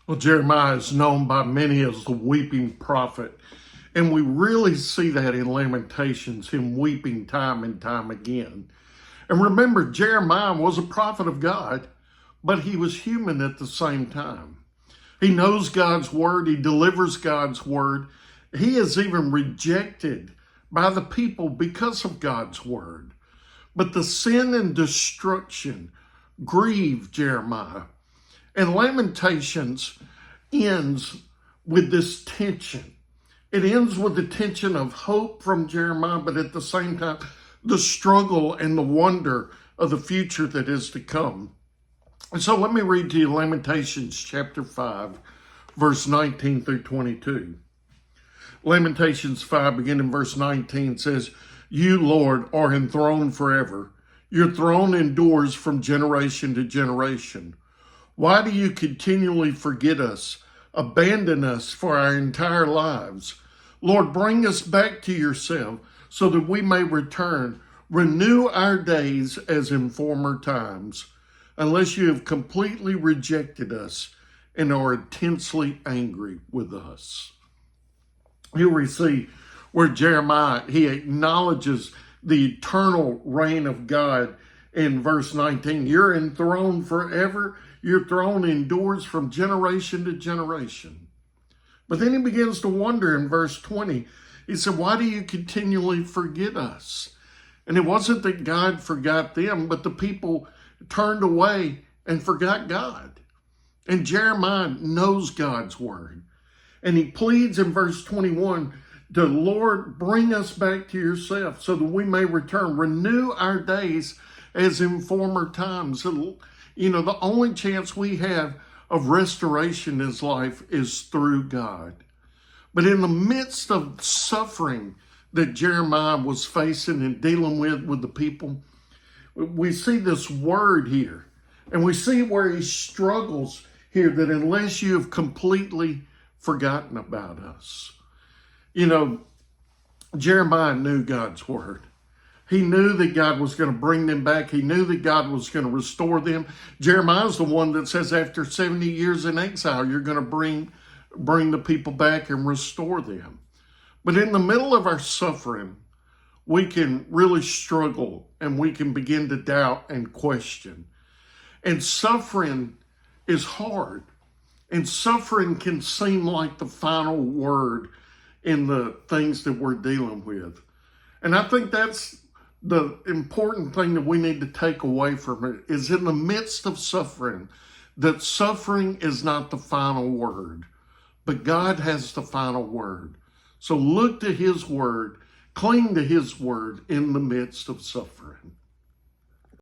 Well, Jeremiah is known by many as the weeping prophet. And we really see that in Lamentations, him weeping time and time again. And remember, Jeremiah was a prophet of God, but he was human at the same time. He knows God's word. He delivers God's word. He is even rejected by the people because of God's word. But the sin and destruction grieve Jeremiah. And Lamentations ends with this tension. It ends with the tension of hope from Jeremiah, but at the same time, the struggle and the wonder of the future that is to come. And so let me read to you Lamentations chapter 5, verse 19 through 22. Lamentations 5, beginning in verse 19, says, "You, Lord, are enthroned forever. Your throne endures from generation to generation. Why do you continually forget us, abandon us for our entire lives? Lord, bring us back to yourself so that we may return. Renew our days as in former times, unless you have completely rejected us and are intensely angry with us." Here we see where Jeremiah, he acknowledges the eternal reign of God in verse 19. You're enthroned forever. Your throne endures from generation to generation. But then he begins to wonder in verse 20. He said, why do you continually forget us? And it wasn't that God forgot them, but the people turned away and forgot God. And Jeremiah knows God's word. And he pleads in verse 21, the Lord, bring us back to yourself so that we may return. Renew our days as in former times. You know, the only chance we have of restoration in his life is through God. But in the midst of suffering that Jeremiah was facing and dealing with the people, we see this word here. And we see where he struggles here, that unless you have completely forgotten about us. You know, Jeremiah knew God's word. He knew that God was going to bring them back. He knew that God was going to restore them. Jeremiah's the one that says after 70 years in exile, you're going to bring the people back and restore them. But in the middle of our suffering, we can really struggle and we can begin to doubt and question. And suffering is hard. And suffering can seem like the final word in the things that we're dealing with. And I think that's the important thing that we need to take away from it, is in the midst of suffering, that suffering is not the final word, but God has the final word. So look to his word, cling to his word in the midst of suffering.